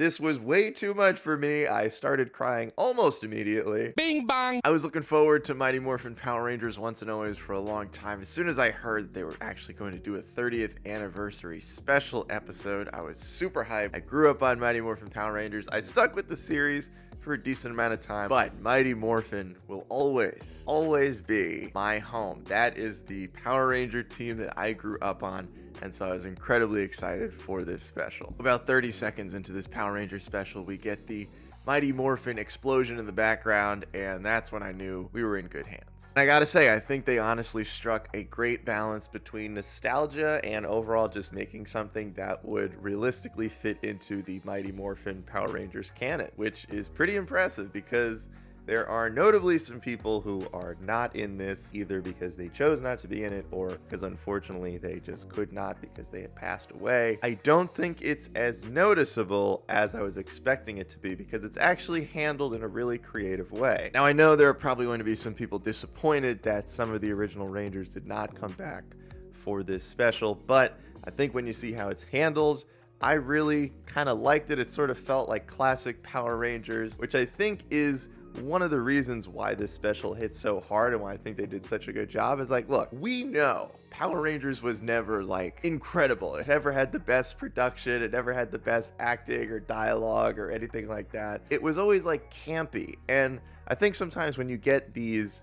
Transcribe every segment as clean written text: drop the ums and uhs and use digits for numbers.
This was way too much for me. I started crying almost immediately. Bing bong. I was looking forward to Mighty Morphin Power Rangers Once and Always for a long time. As soon as I heard that they were actually going to do a 30th anniversary special episode, I was super hyped. I grew up on Mighty Morphin Power Rangers. I stuck with the series for a decent amount of time, but Mighty Morphin will always be my home. That is the Power Ranger team that I grew up on, and so I was incredibly excited for this special. About 30 seconds into this Power Ranger special, we get the Mighty Morphin explosion in the background, and that's when I knew we were in good hands. And I gotta say, I think they honestly struck a great balance between nostalgia and overall just making something that would realistically fit into the Mighty Morphin Power Rangers canon, which is pretty impressive because there are notably some people who are not in this either because they chose not to be in it or because unfortunately they just could not because they had passed away. I don't think it's as noticeable as I was expecting it to be because it's actually handled in a really creative way. Now I know there are probably going to be some people disappointed that some of the original Rangers did not come back for this special, but I think when you see how it's handled, I really kind of liked it. It sort of felt like classic Power Rangers, which I think is one of the reasons why this special hit so hard and why I think they did such a good job is like, look, we know Power Rangers was never like incredible. It never had the best production. It never had the best acting or dialogue or anything like that. It was always like campy. And I think sometimes when you get these,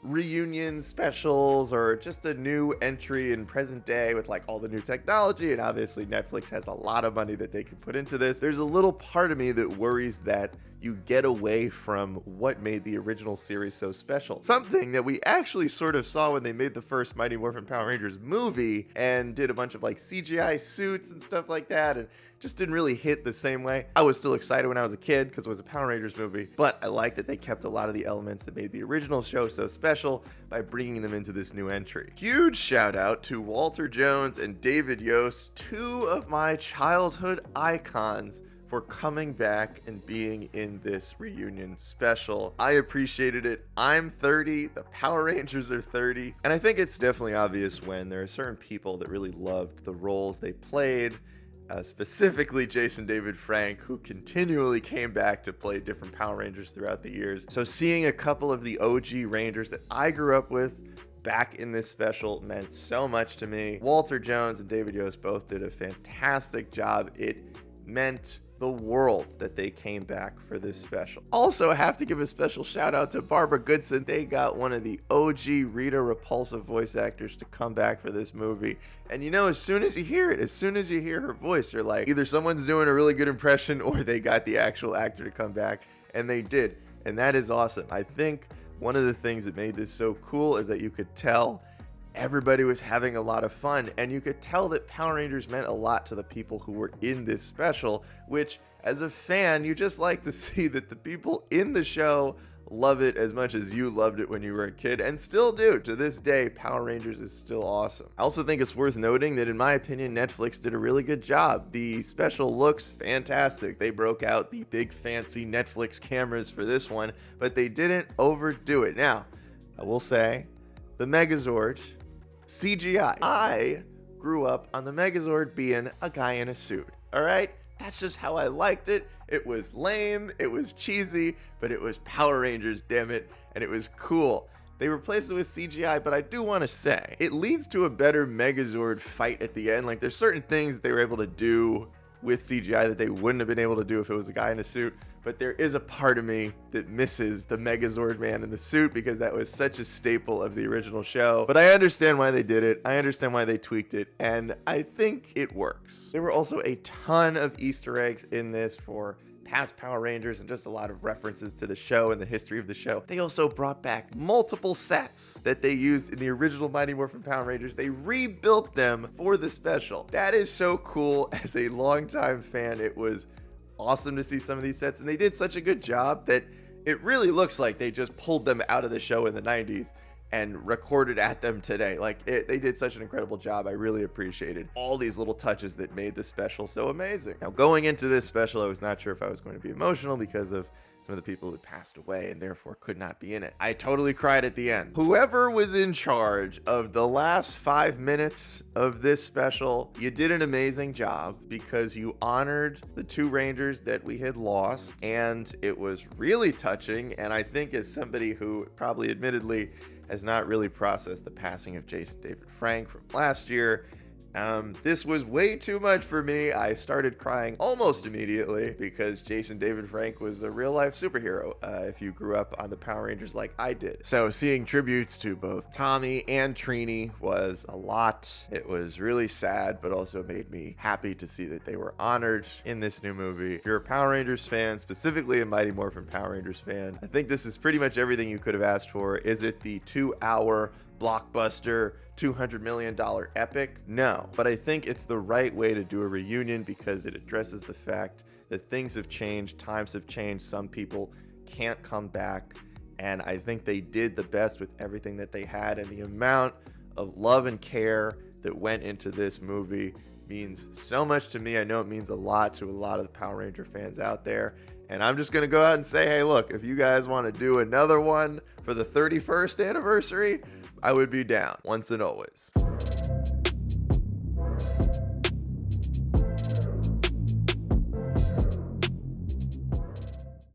reunion specials or just a new entry in present day with like all the new technology, and obviously Netflix has a lot of money that they can put into this, there's a little part of me that worries that you get away from what made the original series so special. Something that we actually sort of saw when they made the first Mighty Morphin Power Rangers movie and did a bunch of like CGI suits and stuff like that, and just didn't really hit the same way. I was still excited when I was a kid because it was a Power Rangers movie, but I like that they kept a lot of the elements that made the original show so special by bringing them into this new entry. Huge shout out to Walter Jones and David Yost, two of my childhood icons, for coming back and being in this reunion special. I appreciated it. I'm 30, the Power Rangers are 30, and I think it's definitely obvious when there are certain people that really loved the roles they played, specifically Jason David Frank, who continually came back to play different Power Rangers throughout the years. So seeing a couple of the OG Rangers that I grew up with back in this special meant so much to me. Walter Jones and David Yost both did a fantastic job. It meant the world that they came back for this special. Also, I have to give a special shout out to Barbara Goodson. They got one of the OG Rita Repulsa voice actors to come back for this movie. And as soon as you hear it, as soon as you hear her voice, you're like, either someone's doing a really good impression or they got the actual actor to come back, and they did. And that is awesome. I think one of the things that made this so cool is that you could tell everybody was having a lot of fun, and you could tell that Power Rangers meant a lot to the people who were in this special, which as a fan, you just like to see that the people in the show love it as much as you loved it when you were a kid, and still do. To this day, Power Rangers is still awesome. I also think it's worth noting that in my opinion, Netflix did a really good job. The special looks fantastic. They broke out the big fancy Netflix cameras for this one, but they didn't overdo it. Now, I will say, the Megazord CGI. I grew up on the Megazord being a guy in a suit, all right? That's just how I liked it. It was lame, it was cheesy, but it was Power Rangers, damn it, and it was cool. They replaced it with CGI, but I do want to say, it leads to a better Megazord fight at the end. Like, there's certain things they were able to do with CGI that they wouldn't have been able to do if it was a guy in a suit. But there is a part of me that misses the Megazord man in the suit because that was such a staple of the original show. But I understand why they did it. I understand why they tweaked it, and I think it works. There were also a ton of Easter eggs in this for past Power Rangers and just a lot of references to the show and the history of the show. They also brought back multiple sets that they used in the original Mighty Morphin Power Rangers. They rebuilt them for the special. That is so cool. As a longtime fan, it was awesome to see some of these sets, and they did such a good job that it really looks like they just pulled them out of the show in the 90s and recorded at them today. They did such an incredible job. I really appreciated all these little touches that made the special so amazing. Now, going into this special, I was not sure if I was going to be emotional because of some of the people who had passed away and therefore could not be in it. I totally cried at the end. Whoever was in charge of the last 5 minutes of this special, you did an amazing job because you honored the two Rangers that we had lost, and it was really touching. And I think, as somebody who probably admittedly has not really processed the passing of Jason David Frank from last year, this was way too much for me. I started crying almost immediately because Jason David Frank was a real life superhero if you grew up on the Power Rangers like I did. So seeing tributes to both Tommy and Trini was a lot. It was really sad, but also made me happy to see that they were honored in this new movie. If you're a Power Rangers fan, specifically a Mighty Morphin Power Rangers fan, I think this is pretty much everything you could have asked for. Is it the 2-hour blockbuster $200 million epic? No, but I think it's the right way to do a reunion because it addresses the fact that things have changed, times have changed, some people can't come back, and I think they did the best with everything that they had, and the amount of love and care that went into this movie means so much to me. I know it means a lot to a lot of the Power Ranger fans out there, and I'm just going to go out and say, hey, look, if you guys want to do another one for the 31st anniversary, I would be down, once and always.